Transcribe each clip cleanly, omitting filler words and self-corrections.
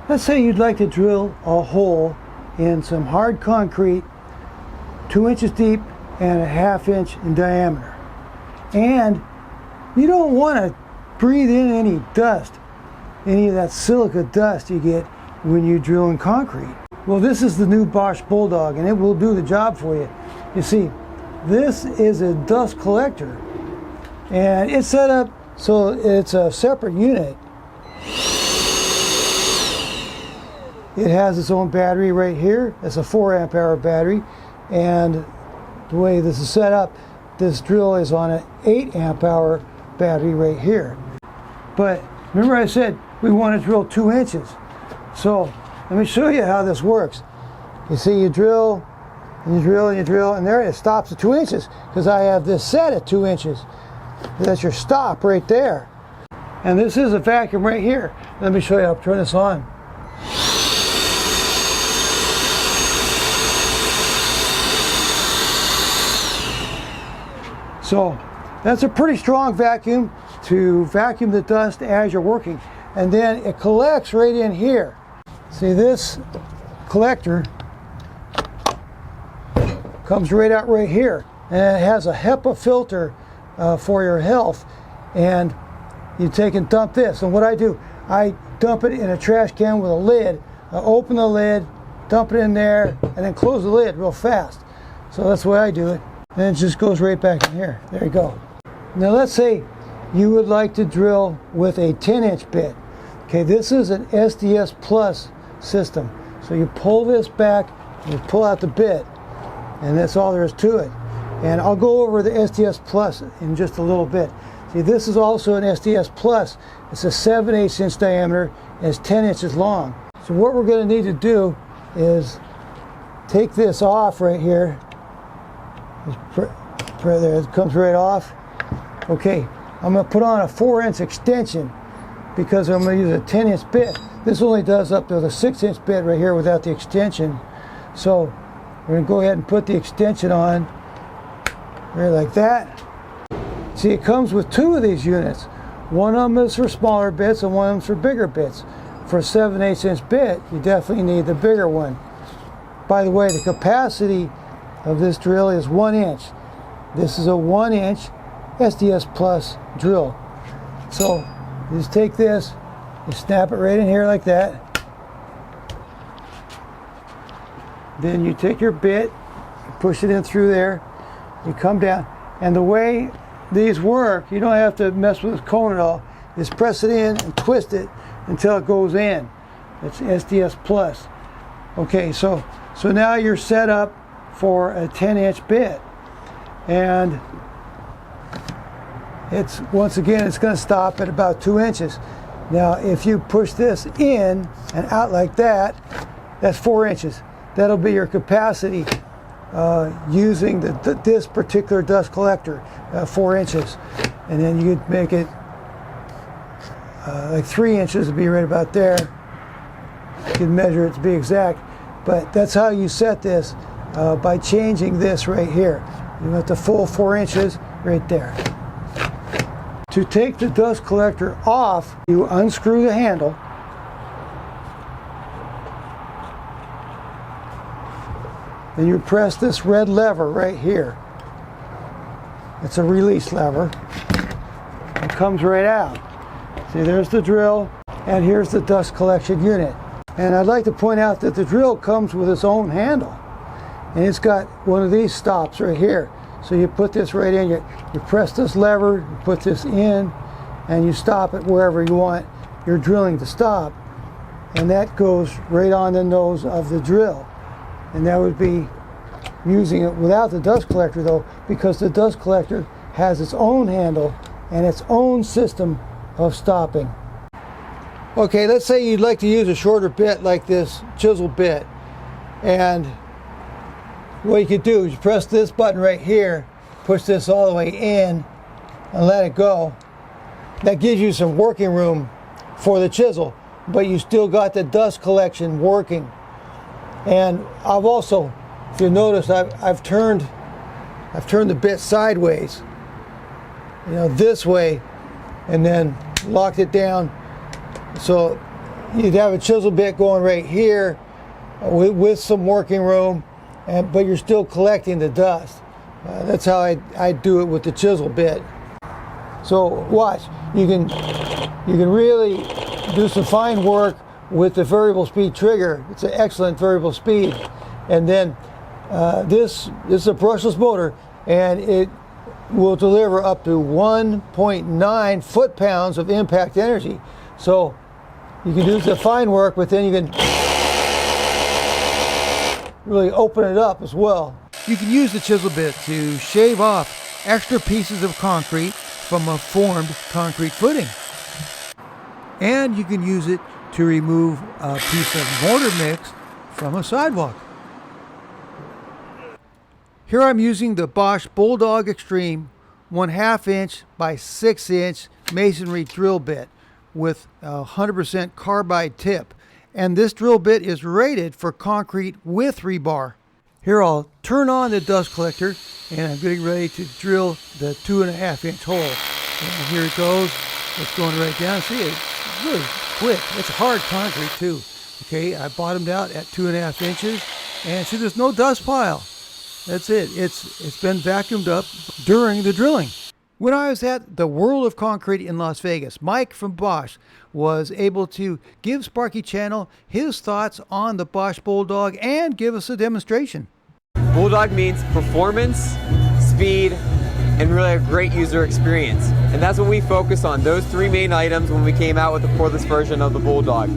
Let's say you'd like to drill a hole in some hard concrete 2 inches deep and a 1/2 inch in diameter, and you don't want to breathe in any dust, any of that silica dust you get when you drill in concrete. Well, this is the new Bosch Bulldog, and it will do the job for you. You see, this is a dust collector, and it's set up so it's a separate unit. It has its own battery right here. It's a 4 amp hour battery, and the way this is set up, this drill is on an 8 amp hour battery right here. But remember I said we want to drill 2 inches. So let me show you how this works. You see, you drill and you drill and you drill, and there it stops at 2 inches because I have this set at 2 inches. That's your stop right there. And this is a vacuum right here. Let me show you. I'll turn this on. So that's a pretty strong vacuum to vacuum the dust as you're working. And then it collects right in here. See, this collector comes right out right here. And it has a HEPA filter for your health. And you take and dump this. And what I do, I dump it in a trash can with a lid. I open the lid, dump it in there, and then close the lid real fast. So that's the way I do it. And it just goes right back in here. There you go. Now let's say you would like to drill with a 10-inch bit. Okay, this is an SDS Plus system. So you pull this back, you pull out the bit, and that's all there is to it. And I'll go over the SDS Plus in just a little bit. See, this is also an SDS Plus. It's a 7/8 inch diameter, and it's 10 inches long. So what we're going to need to do is take this off right here. Right there, it comes right off. Okay, I'm going to put on a 4-inch extension because I'm going to use a 10-inch bit. This only does up to the 6-inch bit right here without the extension. So we're going to go ahead and put the extension on right like that. See, it comes with 2 of these units. One of them is for smaller bits and one of them is for bigger bits. For a 7/8 inch bit, you definitely need the bigger one. By the way, the capacity of this drill is 1 inch. This is a 1 inch SDS Plus drill. So you just take this, you snap it right in here like that. Then you take your bit, you push it in through there, you come down, and the way these work, you don't have to mess with this cone at all. Just press it in and twist it until it goes in. It's SDS Plus. Okay, so now you're set up for a 10-inch bit, and it's, once again, it's going to stop at about 2 inches. Now if you push this in and out like that, that's 4 inches. That'll be your capacity using this particular dust collector, 4 inches. And then you could make it like 3 inches would be right about there. You can measure it to be exact, but that's how you set this. By changing this right here. You want the full 4 inches right there. To take the dust collector off, you unscrew the handle. Then you press this red lever right here. It's a release lever. It comes right out. See, there's the drill, and here's the dust collection unit. And I'd like to point out that the drill comes with its own handle. And it's got one of these stops right here. So you put this right in, you press this lever, you put this in, and you stop it wherever you want your drilling to stop. And that goes right on the nose of the drill. And that would be using it without the dust collector though, because the dust collector has its own handle and its own system of stopping. Okay, let's say you'd like to use a shorter bit like this chisel bit. And what you could do is you press this button right here, push this all the way in, and let it go. That gives you some working room for the chisel, but you still got the dust collection working. And I've also, if you notice, I've turned the bit sideways, you know, this way, and then locked it down so you'd have a chisel bit going right here with some working room, but you're still collecting the dust. That's how I do it with the chisel bit. So watch, you can really do some fine work with the variable speed trigger. It's an excellent variable speed. And then this is a brushless motor, and it will deliver up to 1.9 foot-pounds of impact energy. So you can do the fine work, but then you can really open it up as well. You can use the chisel bit to shave off extra pieces of concrete from a formed concrete footing. And you can use it to remove a piece of mortar mix from a sidewalk. Here I'm using the Bosch Bulldog Extreme 1/2 inch by 6 inch masonry drill bit with a 100% carbide tip. And this drill bit is rated for concrete with rebar. Here I'll turn on the dust collector, and I'm getting ready to drill the 2.5 inch hole. And here it goes. It's going right down. See, it's really quick. It's hard concrete too. Okay, I bottomed out at 2.5 inches, and see, there's no dust pile. That's it. It's been vacuumed up during the drilling. When I was at the World of Concrete in Las Vegas, Mike from Bosch was able to give Sparky Channel his thoughts on the Bosch Bulldog and give us a demonstration. Bulldog means performance, speed, and really a great user experience. And that's what we focus on, those three main items when we came out with the cordless version of the Bulldog.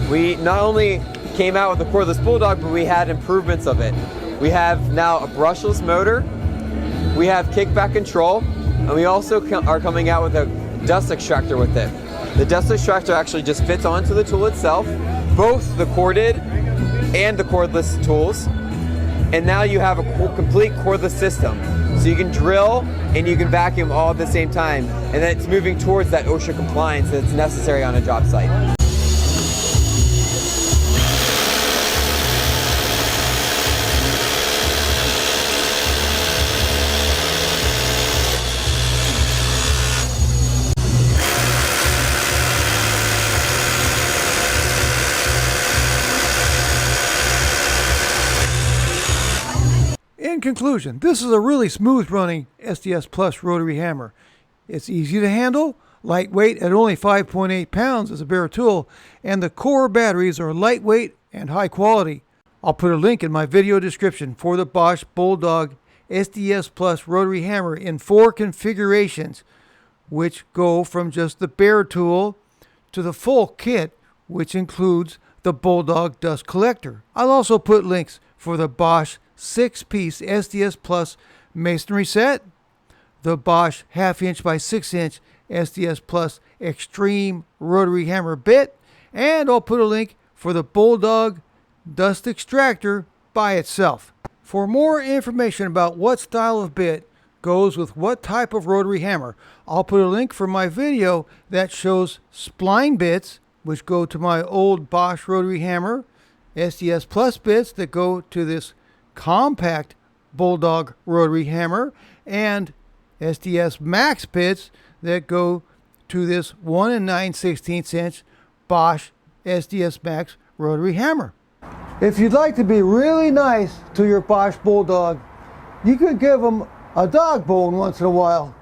We not only came out with the cordless Bulldog, but we had improvements of it. We have now a brushless motor, we have kickback control, and we also are coming out with a dust extractor with it. The dust extractor actually just fits onto the tool itself, both the corded and the cordless tools. And now you have a complete cordless system. So you can drill and you can vacuum all at the same time. And then it's moving towards that OSHA compliance that's necessary on a job site. In conclusion, this is a really smooth running SDS Plus rotary hammer. It's easy to handle, lightweight at only 5.8 pounds as a bare tool, and the core batteries are lightweight and high quality. I'll put a link in my video description for the Bosch Bulldog SDS Plus rotary hammer in 4 configurations, which go from just the bare tool to the full kit, which includes the Bulldog dust collector. I'll also put links for the Bosch 6-piece SDS Plus masonry set, the Bosch 1/2 inch by 6 inch SDS Plus Extreme rotary hammer bit, and I'll put a link for the Bulldog dust extractor by itself. For more information about what style of bit goes with what type of rotary hammer, I'll put a link for my video that shows spline bits, which go to my old Bosch rotary hammer, SDS Plus bits that go to this compact Bulldog rotary hammer, and SDS Max bits that go to this 1 9/16 inch Bosch SDS Max rotary hammer. If you'd like to be really nice to your Bosch Bulldog, you could give them a dog bone once in a while.